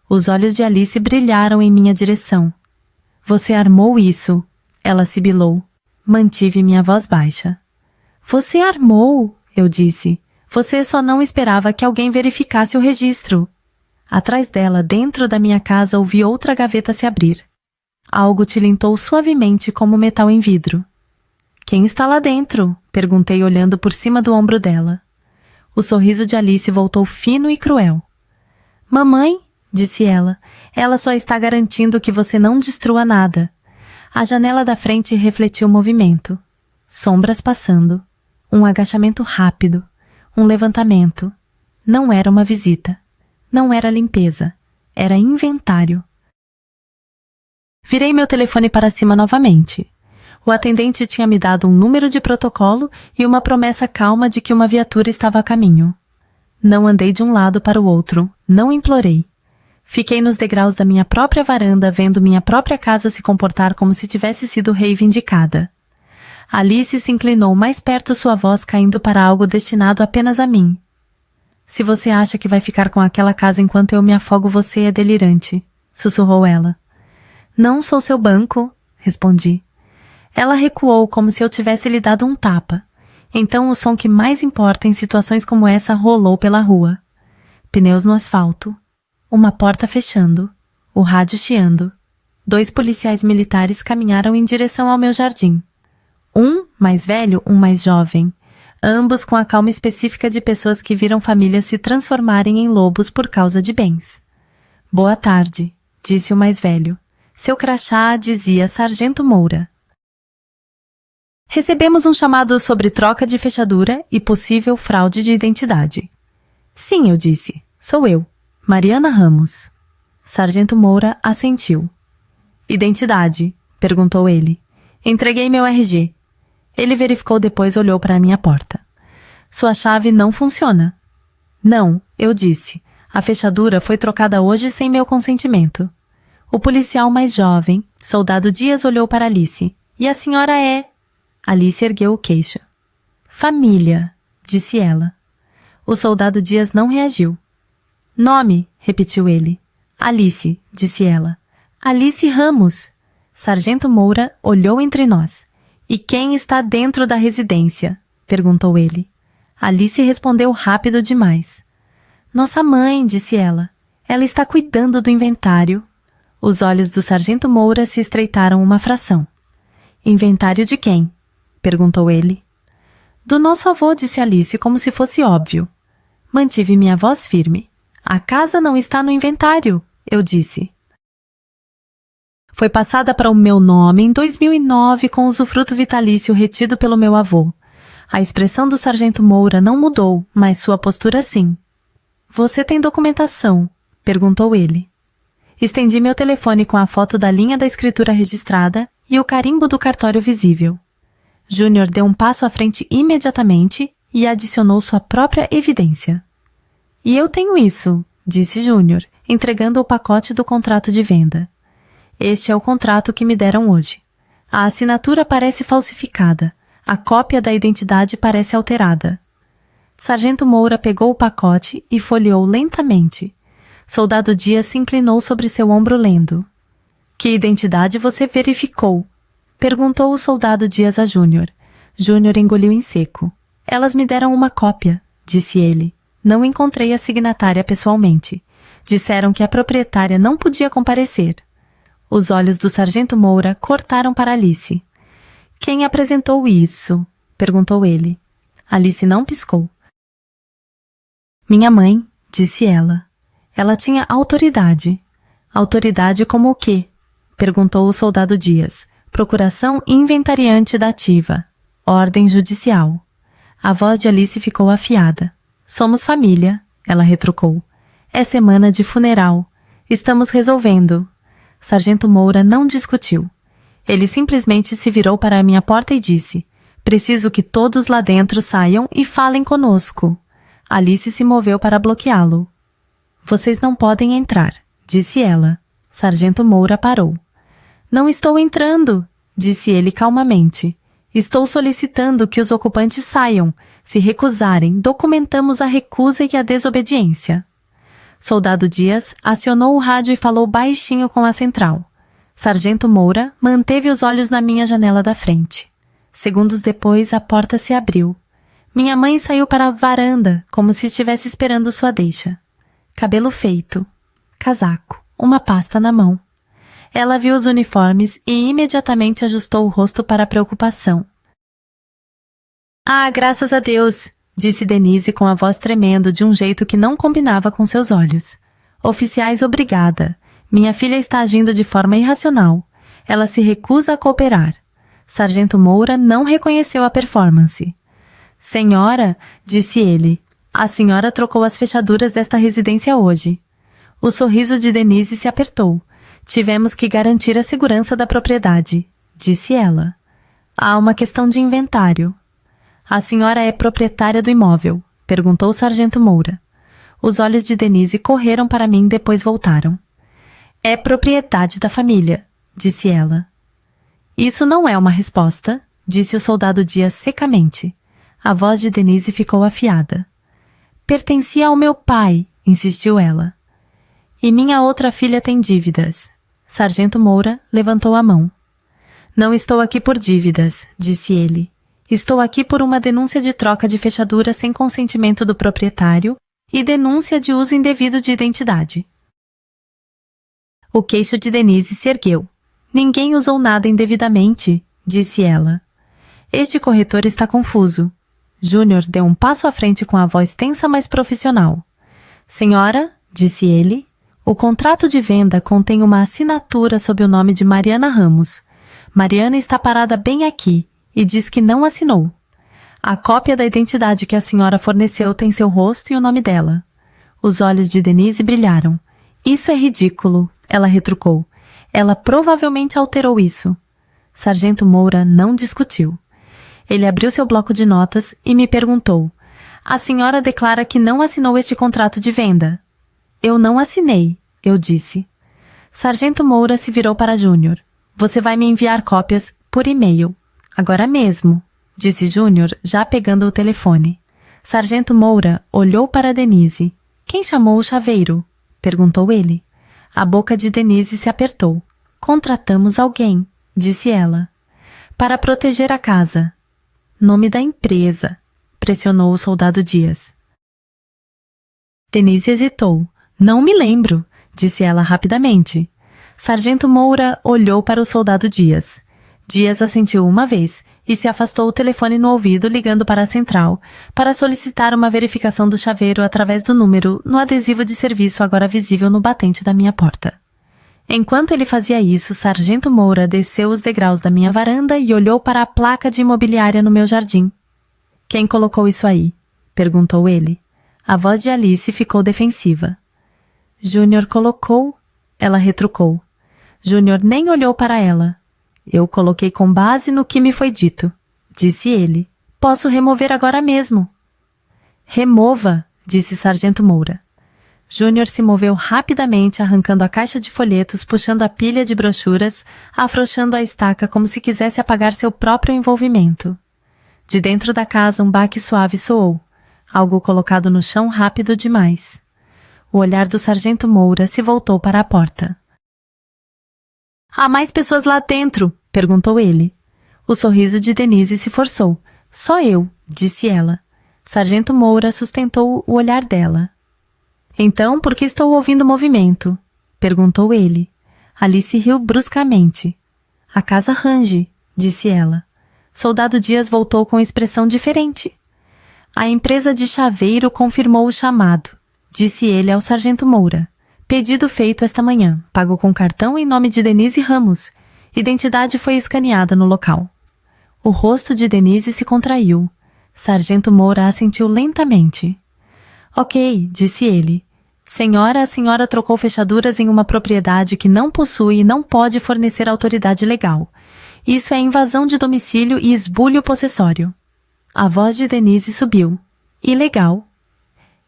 Os olhos de Alice brilharam em minha direção. Você armou isso, ela sibilou. Mantive minha voz baixa. Você armou, eu disse. Você só não esperava que alguém verificasse o registro. Atrás dela, dentro da minha casa, ouvi outra gaveta se abrir. Algo tilintou suavemente como metal em vidro. Quem está lá dentro? Perguntei olhando por cima do ombro dela. O sorriso de Alice voltou fino e cruel. Mamãe, disse ela, ela só está garantindo que você não destrua nada. A janela da frente refletiu o movimento. Sombras passando. Um agachamento rápido. Um levantamento. Não era uma visita. Não era limpeza. Era inventário. Virei meu telefone para cima novamente. O atendente tinha me dado um número de protocolo e uma promessa calma de que uma viatura estava a caminho. Não andei de um lado para o outro, não implorei. Fiquei nos degraus da minha própria varanda vendo minha própria casa se comportar como se tivesse sido reivindicada. Alice se inclinou mais perto, sua voz caindo para algo destinado apenas a mim. Se você acha que vai ficar com aquela casa enquanto eu me afogo, você é delirante, sussurrou ela. Não sou seu banco, respondi. Ela recuou como se eu tivesse lhe dado um tapa. Então o som que mais importa em situações como essa rolou pela rua. Pneus no asfalto. Uma porta fechando. O rádio chiando. 2 policiais militares caminharam em direção ao meu jardim. Um mais velho, um mais jovem. Ambos com a calma específica de pessoas que viram famílias se transformarem em lobos por causa de bens. Boa tarde, disse o mais velho. Seu crachá dizia Sargento Moura. Recebemos um chamado sobre troca de fechadura e possível fraude de identidade. Sim, eu disse. Sou eu. Mariana Ramos. Sargento Moura assentiu. Identidade? Perguntou ele. Entreguei meu RG. Ele verificou, depois olhou para a minha porta. Sua chave não funciona. Não, eu disse. A fechadura foi trocada hoje sem meu consentimento. O policial mais jovem, soldado Dias, olhou para Alice. E a senhora é... Alice ergueu o queixo. Família, disse ela. O soldado Dias não reagiu. Nome, repetiu ele. Alice, disse ela. Alice Ramos. Sargento Moura olhou entre nós. E quem está dentro da residência? Perguntou ele. Alice respondeu rápido demais. Nossa mãe, disse ela. Ela está cuidando do inventário. Os olhos do Sargento Moura se estreitaram uma fração. Inventário de quem? Perguntou ele. Do nosso avô, disse Alice, como se fosse óbvio. Mantive minha voz firme. A casa não está no inventário, eu disse. Foi passada para o meu nome em 2009 com usufruto vitalício retido pelo meu avô. A expressão do Sargento Moura não mudou, mas sua postura sim. Você tem documentação? Perguntou ele. Estendi meu telefone com a foto da linha da escritura registrada e o carimbo do cartório visível. Júnior deu um passo à frente imediatamente e adicionou sua própria evidência. E eu tenho isso, disse Júnior, entregando o pacote do contrato de venda. Este é o contrato que me deram hoje. A assinatura parece falsificada. A cópia da identidade parece alterada. Sargento Moura pegou o pacote e folheou lentamente. Soldado Dias se inclinou sobre seu ombro lendo. Que identidade você verificou? Perguntou o soldado Dias a Júnior. Júnior engoliu em seco. Elas me deram uma cópia, disse ele. Não encontrei a signatária pessoalmente. Disseram que a proprietária não podia comparecer. Os olhos do Sargento Moura cortaram para Alice. Quem apresentou isso? Perguntou ele. Alice não piscou. Minha mãe, disse ela. Ela tinha autoridade. Autoridade como o quê? Perguntou o soldado Dias. Procuração inventariante da ativa. Ordem judicial. A voz de Alice ficou afiada. Somos família, ela retrucou. É semana de funeral. Estamos resolvendo. Sargento Moura não discutiu. Ele simplesmente se virou para a minha porta e disse: Preciso que todos lá dentro saiam e falem conosco. Alice se moveu para bloqueá-lo. Vocês não podem entrar, disse ela. Sargento Moura parou. Não estou entrando, disse ele calmamente. Estou solicitando que os ocupantes saiam. Se recusarem, documentamos a recusa e a desobediência. Soldado Dias acionou o rádio e falou baixinho com a central. Sargento Moura manteve os olhos na minha janela da frente. Segundos depois, a porta se abriu. Minha mãe saiu para a varanda, como se estivesse esperando sua deixa. Cabelo feito, casaco, uma pasta na mão. Ela viu os uniformes e imediatamente ajustou o rosto para a preocupação. Ah, graças a Deus, disse Denise com a voz tremendo de um jeito que não combinava com seus olhos. Oficiais, obrigada. Minha filha está agindo de forma irracional. Ela se recusa a cooperar. Sargento Moura não reconheceu a performance. Senhora, disse ele, a senhora trocou as fechaduras desta residência hoje. O sorriso de Denise se apertou. Tivemos que garantir a segurança da propriedade, disse ela. Há uma questão de inventário. A senhora é proprietária do imóvel? Perguntou o sargento Moura. Os olhos de Denise correram para mim e depois voltaram. É propriedade da família, disse ela. Isso não é uma resposta, disse o soldado Dias secamente. A voz de Denise ficou afiada. Pertencia ao meu pai, insistiu ela. E minha outra filha tem dívidas. Sargento Moura levantou a mão. Não estou aqui por dívidas, disse ele. Estou aqui por uma denúncia de troca de fechadura sem consentimento do proprietário e denúncia de uso indevido de identidade. O queixo de Denise se ergueu. Ninguém usou nada indevidamente, disse ela. Este corretor está confuso. Júnior deu um passo à frente com a voz tensa, mas profissional. Senhora, disse ele, o contrato de venda contém uma assinatura sob o nome de Mariana Ramos. Mariana está parada bem aqui e diz que não assinou. A cópia da identidade que a senhora forneceu tem seu rosto e o nome dela. Os olhos de Denise brilharam. Isso é ridículo, ela retrucou. Ela provavelmente alterou isso. Sargento Moura não discutiu. Ele abriu seu bloco de notas e me perguntou. A senhora declara que não assinou este contrato de venda. Eu não assinei, eu disse. Sargento Moura se virou para Júnior. Você vai me enviar cópias por e-mail. Agora mesmo, disse Júnior, já pegando o telefone. Sargento Moura olhou para Denise. Quem chamou o chaveiro? Perguntou ele. A boca de Denise se apertou. Contratamos alguém, disse ela. Para proteger a casa. Nome da empresa, pressionou o soldado Dias. Denise hesitou. Não me lembro, disse ela rapidamente. Sargento Moura olhou para o soldado Dias. Dias assentiu uma vez e se afastou o telefone no ouvido ligando para a central para solicitar uma verificação do chaveiro através do número no adesivo de serviço agora visível no batente da minha porta. Enquanto ele fazia isso, Sargento Moura desceu os degraus da minha varanda e olhou para a placa de imobiliária no meu jardim. Quem colocou isso aí? Perguntou ele. A voz de Alice ficou defensiva. Júnior colocou, ela retrucou. Júnior nem olhou para ela. Eu coloquei com base no que me foi dito, disse ele. Posso remover agora mesmo. Remova, disse Sargento Moura. Júnior se moveu rapidamente, arrancando a caixa de folhetos, puxando a pilha de brochuras, afrouxando a estaca como se quisesse apagar seu próprio envolvimento. De dentro da casa, um baque suave soou, algo colocado no chão rápido demais. O olhar do Sargento Moura se voltou para a porta. Há mais pessoas lá dentro? Perguntou ele. O sorriso de Denise se forçou. Só eu, disse ela. Sargento Moura sustentou o olhar dela. Então, por que estou ouvindo movimento? Perguntou ele. Alice riu bruscamente. A casa range, disse ela. Soldado Dias voltou com expressão diferente. A empresa de chaveiro confirmou o chamado, disse ele ao Sargento Moura. Pedido feito esta manhã, pago com cartão em nome de Denise Ramos. Identidade foi escaneada no local. O rosto de Denise se contraiu. Sargento Moura assentiu lentamente. Ok, disse ele. Senhora, a senhora trocou fechaduras em uma propriedade que não possui e não pode fornecer autoridade legal. Isso é invasão de domicílio e esbulho possessório. A voz de Denise subiu. Ilegal.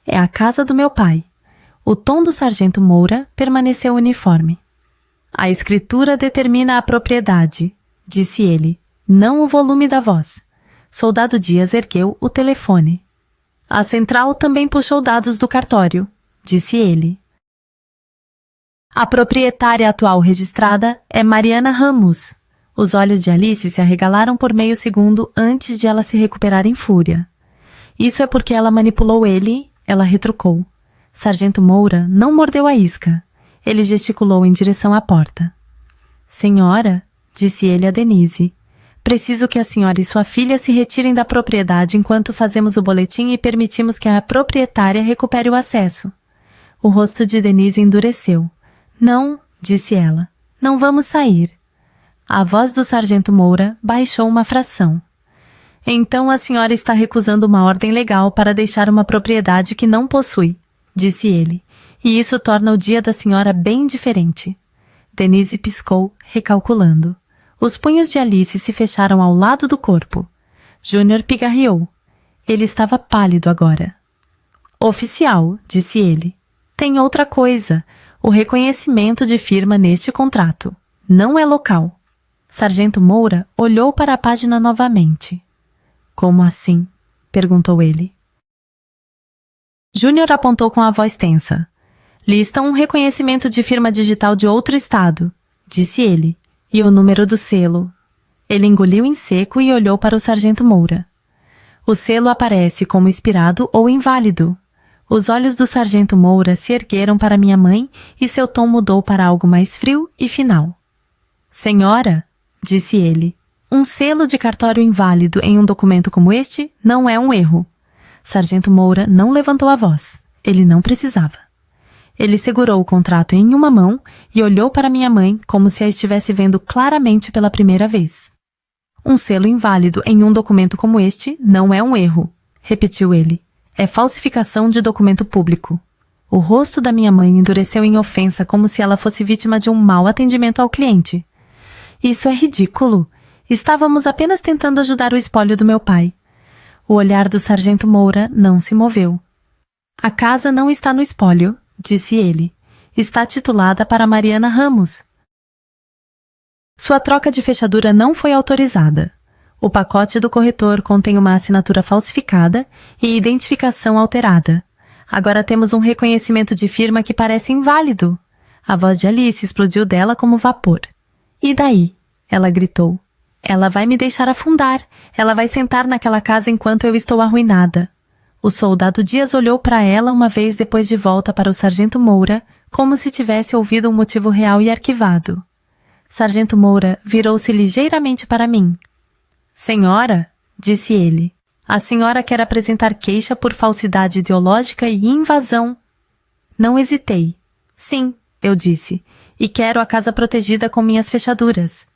É a casa do meu pai. O tom do Sargento Moura permaneceu uniforme. A escritura determina a propriedade, disse ele, não o volume da voz. Soldado Dias ergueu o telefone. A central também puxou dados do cartório, disse ele. A proprietária atual registrada é Mariana Ramos. Os olhos de Alice se arregalaram por meio segundo antes de ela se recuperar em fúria. Isso é porque ela manipulou ele, ela retrucou. Sargento Moura não mordeu a isca. Ele gesticulou em direção à porta. Senhora, disse ele a Denise, preciso que a senhora e sua filha se retirem da propriedade enquanto fazemos o boletim e permitimos que a proprietária recupere o acesso. O rosto de Denise endureceu. Não, disse ela, não vamos sair. A voz do sargento Moura baixou uma fração. Então a senhora está recusando uma ordem legal para deixar uma propriedade que não possui, disse ele, e isso torna o dia da senhora bem diferente. Denise piscou, recalculando. Os punhos de Alice se fecharam ao lado do corpo. Júnior pigarreou. Ele estava pálido agora. Oficial, disse ele. Tem outra coisa. O reconhecimento de firma neste contrato. Não é local. Sargento Moura olhou para a página novamente. Como assim? Perguntou ele. Júnior apontou com a voz tensa. Listam um reconhecimento de firma digital de outro estado, disse ele, e o número do selo. Ele engoliu em seco e olhou para o sargento Moura. O selo aparece como expirado ou inválido. Os olhos do sargento Moura se ergueram para minha mãe e seu tom mudou para algo mais frio e final. Senhora, disse ele, um selo de cartório inválido em um documento como este não é um erro. Sargento Moura não levantou a voz. Ele não precisava. Ele segurou o contrato em uma mão e olhou para minha mãe como se a estivesse vendo claramente pela primeira vez. Um selo inválido em um documento como este não é um erro, repetiu ele. É falsificação de documento público. O rosto da minha mãe endureceu em ofensa como se ela fosse vítima de um mau atendimento ao cliente. Isso é ridículo. Estávamos apenas tentando ajudar o espólio do meu pai. O olhar do sargento Moura não se moveu. A casa não está no espólio, disse ele. Está titulada para Mariana Ramos. Sua troca de fechadura não foi autorizada. O pacote do corretor contém uma assinatura falsificada e identificação alterada. Agora temos um reconhecimento de firma que parece inválido. A voz de Alice explodiu dela como vapor. E daí? Ela gritou. Ela vai me deixar afundar. Ela vai sentar naquela casa enquanto eu estou arruinada. O soldado Dias olhou para ela uma vez depois de volta para o sargento Moura, como se tivesse ouvido um motivo real e arquivado. Sargento Moura virou-se ligeiramente para mim. Senhora, disse ele, a senhora quer apresentar queixa por falsidade ideológica e invasão. Não hesitei. Sim, eu disse, e quero a casa protegida com minhas fechaduras.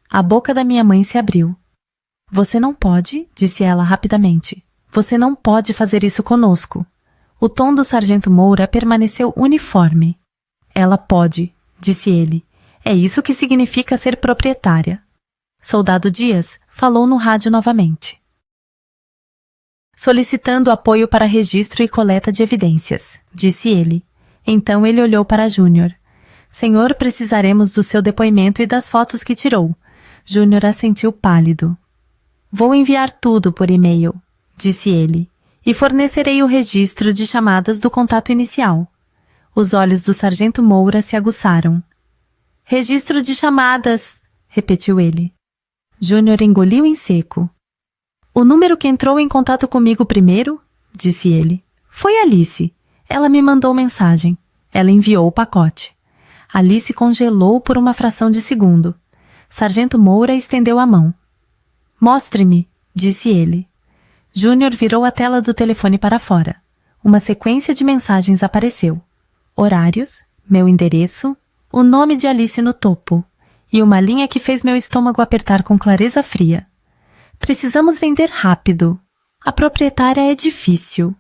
A boca da minha mãe se abriu. Você não pode, disse ela rapidamente. Você não pode fazer isso conosco. O tom do sargento Moura permaneceu uniforme. Ela pode, disse ele. É isso que significa ser proprietária. Soldado Dias falou no rádio novamente. Solicitando apoio para registro e coleta de evidências, disse ele. Então ele olhou para Júnior. Senhor, precisaremos do seu depoimento e das fotos que tirou. Júnior assentiu pálido. Vou enviar tudo por e-mail, disse ele, e fornecerei o registro de chamadas do contato inicial. Os olhos do sargento Moura se aguçaram. Registro de chamadas, repetiu ele. Júnior engoliu em seco. O número que entrou em contato comigo primeiro, disse ele, foi Alice. Ela me mandou mensagem. Ela enviou o pacote. Alice congelou por uma fração de segundo. Sargento Moura estendeu a mão. Mostre-me, disse ele. Júnior virou a tela do telefone para fora. Uma sequência de mensagens apareceu. Horários, meu endereço, o nome de Alice no topo e uma linha que fez meu estômago apertar com clareza fria. Precisamos vender rápido. A proprietária é difícil.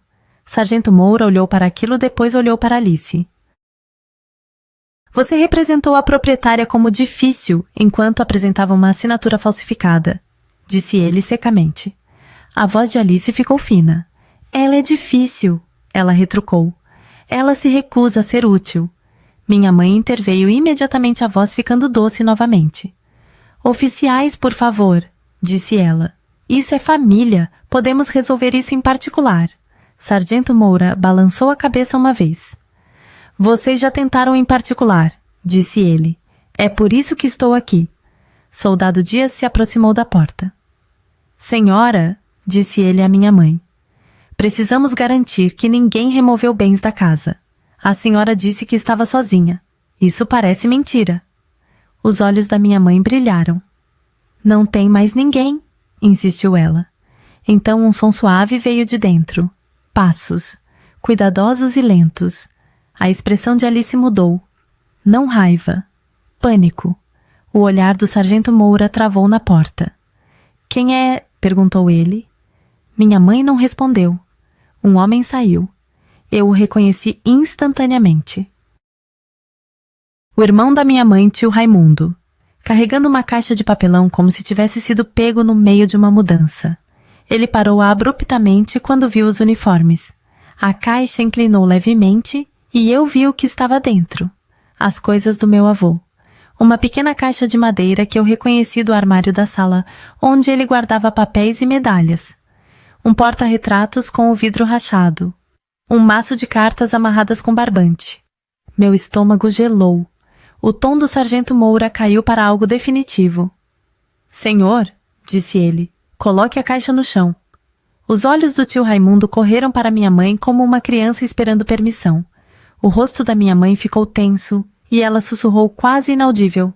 Sargento Moura olhou para aquilo, depois olhou para Alice. Você representou a proprietária como difícil enquanto apresentava uma assinatura falsificada, disse ele secamente. A voz de Alice ficou fina. Ela é difícil, ela retrucou. Ela se recusa a ser útil. Minha mãe interveio imediatamente, a voz ficando doce novamente. Oficiais, por favor, disse ela. Isso é família, podemos resolver isso em particular. Sargento Moura balançou a cabeça uma vez. Vocês já tentaram em particular, disse ele. É por isso que estou aqui. Soldado Dias se aproximou da porta. Senhora, disse ele à minha mãe, precisamos garantir que ninguém removeu bens da casa. A senhora disse que estava sozinha. Isso parece mentira. Os olhos da minha mãe brilharam. Não tem mais ninguém, insistiu ela. Então um som suave veio de dentro. Passos, cuidadosos e lentos. A expressão de Alice mudou. Não raiva. Pânico. O olhar do sargento Moura travou na porta. Quem é? Perguntou ele. Minha mãe não respondeu. Um homem saiu. Eu o reconheci instantaneamente. O irmão da minha mãe, tio Raimundo, carregando uma caixa de papelão como se tivesse sido pego no meio de uma mudança. Ele parou abruptamente quando viu os uniformes. A caixa inclinou levemente e eu vi o que estava dentro. As coisas do meu avô. Uma pequena caixa de madeira que eu reconheci do armário da sala, onde ele guardava papéis e medalhas. Um porta-retratos com o vidro rachado. Um maço de cartas amarradas com barbante. Meu estômago gelou. O tom do sargento Moura caiu para algo definitivo. Senhor, disse ele, coloque a caixa no chão. Os olhos do tio Raimundo correram para minha mãe como uma criança esperando permissão. O rosto da minha mãe ficou tenso e ela sussurrou quase inaudível.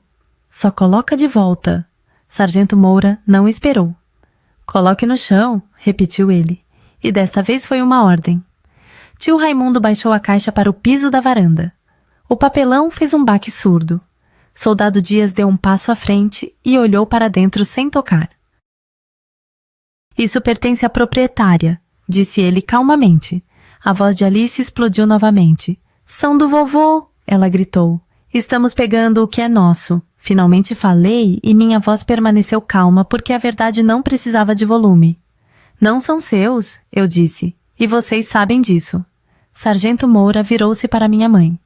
Só coloca de volta. Sargento Moura não esperou. Coloque no chão, repetiu ele. E desta vez foi uma ordem. Tio Raimundo baixou a caixa para o piso da varanda. O papelão fez um baque surdo. Soldado Dias deu um passo à frente e olhou para dentro sem tocar. Isso pertence à proprietária, disse ele calmamente. A voz de Alice explodiu novamente. São do vovô, ela gritou. Estamos pegando o que é nosso. Finalmente falei e minha voz permaneceu calma porque a verdade não precisava de volume. Não são seus, eu disse, e vocês sabem disso. Sargento Moura virou-se para minha mãe.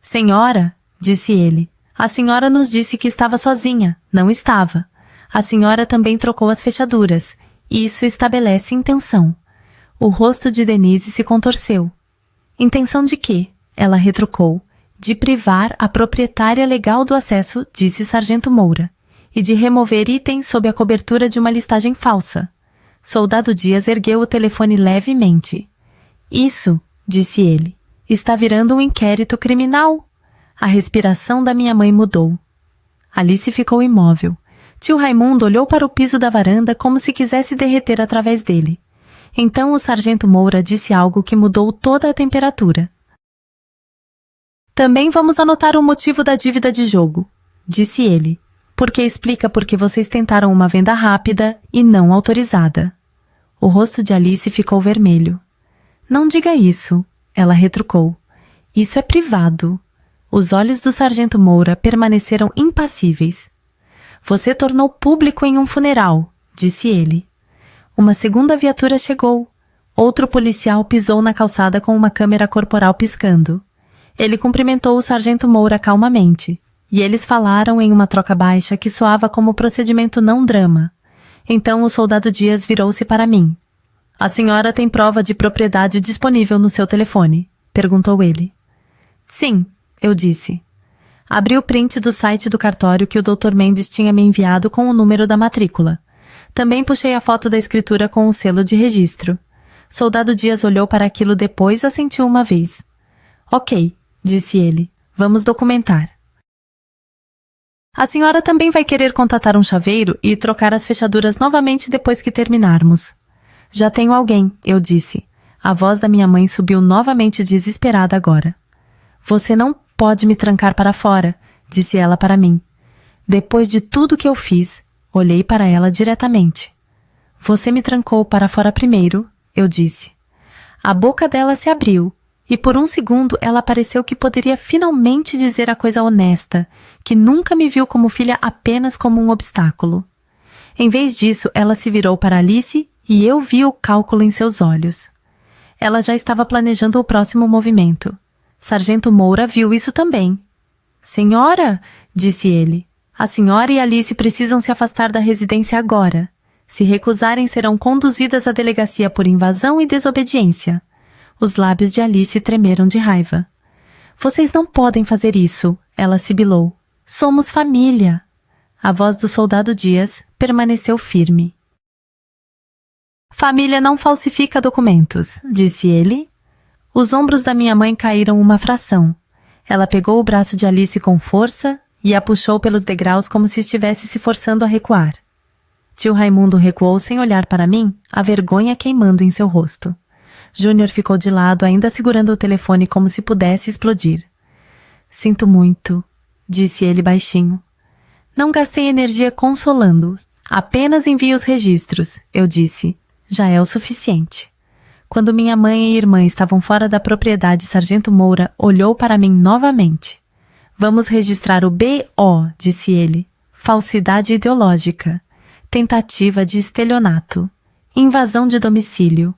Senhora, disse ele, a senhora nos disse que estava sozinha. Não estava. A senhora também trocou as fechaduras. Isso estabelece intenção. O rosto de Denise se contorceu. Intenção de quê? Ela retrucou. De privar a proprietária legal do acesso, disse Sargento Moura, e de remover itens sob a cobertura de uma listagem falsa. Soldado Dias ergueu o telefone levemente. Isso, disse ele, está virando um inquérito criminal. A respiração da minha mãe mudou. Alice ficou imóvel. Tio Raimundo olhou para o piso da varanda como se quisesse derreter através dele. Então o sargento Moura disse algo que mudou toda a temperatura. Também vamos anotar o motivo da dívida de jogo, disse ele, porque explica por que vocês tentaram uma venda rápida e não autorizada. O rosto de Alice ficou vermelho. Não diga isso, ela retrucou. Isso é privado. Os olhos do sargento Moura permaneceram impassíveis. Você tornou público em um funeral, disse ele. Uma segunda viatura chegou. Outro policial pisou na calçada com uma câmera corporal piscando. Ele cumprimentou o sargento Moura calmamente, e eles falaram em uma troca baixa que soava como procedimento não drama. Então o soldado Dias virou-se para mim. A senhora tem prova de propriedade disponível no seu telefone? Perguntou ele. Sim, eu disse. Abri o print do site do cartório que o Dr. Mendes tinha me enviado com o número da matrícula. Também puxei a foto da escritura com o selo de registro. Soldado Dias olhou para aquilo depois e assentiu uma vez. Ok, disse ele. Vamos documentar. A senhora também vai querer contatar um chaveiro e trocar as fechaduras novamente depois que terminarmos. Já tenho alguém, eu disse. A voz da minha mãe subiu novamente desesperada agora. Você não pode me trancar para fora, disse ela para mim. Depois de tudo que eu fiz, olhei para ela diretamente. Você me trancou para fora primeiro, eu disse. A boca dela se abriu, e por um segundo ela pareceu que poderia finalmente dizer a coisa honesta, que nunca me viu como filha apenas como um obstáculo. Em vez disso, ela se virou para Alice e eu vi o cálculo em seus olhos. Ela já estava planejando o próximo movimento. Sargento Moura viu isso também. Senhora, disse ele, a senhora e Alice precisam se afastar da residência agora. Se recusarem, serão conduzidas à delegacia por invasão e desobediência. Os lábios de Alice tremeram de raiva. Vocês não podem fazer isso, ela sibilou. Somos família. A voz do soldado Dias permaneceu firme. Família não falsifica documentos, disse ele. Os ombros da minha mãe caíram uma fração. Ela pegou o braço de Alice com força e a puxou pelos degraus como se estivesse se forçando a recuar. Tio Raimundo recuou sem olhar para mim, a vergonha queimando em seu rosto. Júnior ficou de lado, ainda segurando o telefone como se pudesse explodir. Sinto muito, disse ele baixinho. Não gastei energia consolando-o. Apenas envie os registros, eu disse. Já é o suficiente. Quando minha mãe e irmã estavam fora da propriedade, Sargento Moura olhou para mim novamente. Vamos registrar o B.O., disse ele. Falsidade ideológica. Tentativa de estelionato. Invasão de domicílio.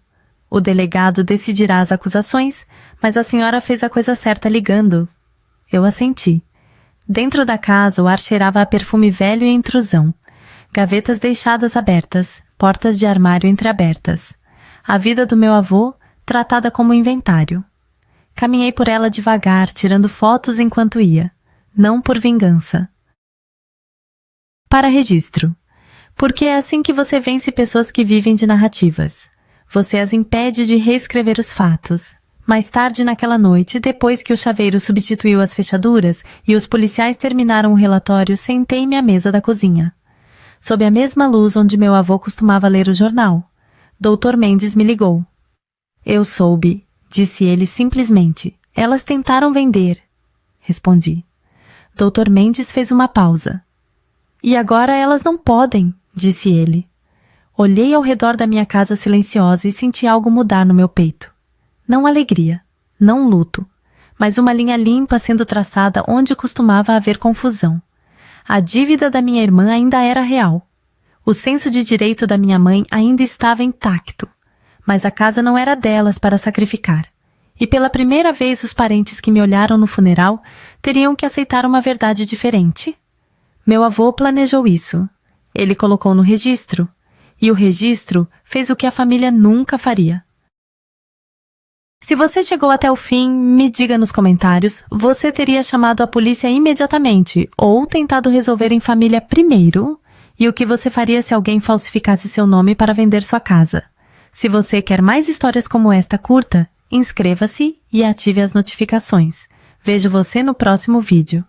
O delegado decidirá as acusações, mas a senhora fez a coisa certa ligando. Eu assenti. Dentro da casa o ar cheirava a perfume velho e intrusão. Gavetas deixadas abertas, portas de armário entreabertas. A vida do meu avô, tratada como inventário. Caminhei por ela devagar, tirando fotos enquanto ia. Não por vingança. Para registro. Porque é assim que você vence pessoas que vivem de narrativas. Você as impede de reescrever os fatos. Mais tarde naquela noite, depois que o chaveiro substituiu as fechaduras e os policiais terminaram o relatório, sentei-me à mesa da cozinha. Sob a mesma luz onde meu avô costumava ler o jornal. Dr. Mendes me ligou. Eu soube, disse ele simplesmente. Elas tentaram vender. Respondi. Dr. Mendes fez uma pausa. E agora elas não podem, disse ele. Olhei ao redor da minha casa silenciosa e senti algo mudar no meu peito. Não alegria, não luto, mas uma linha limpa sendo traçada onde costumava haver confusão. A dívida da minha irmã ainda era real. O senso de direito da minha mãe ainda estava intacto, mas a casa não era delas para sacrificar. E pela primeira vez os parentes que me olharam no funeral teriam que aceitar uma verdade diferente. Meu avô planejou isso. Ele colocou no registro. E o registro fez o que a família nunca faria. Se você chegou até o fim, me diga nos comentários, você teria chamado a polícia imediatamente ou tentado resolver em família primeiro? E o que você faria se alguém falsificasse seu nome para vender sua casa? Se você quer mais histórias como esta curta, inscreva-se e ative as notificações. Vejo você no próximo vídeo.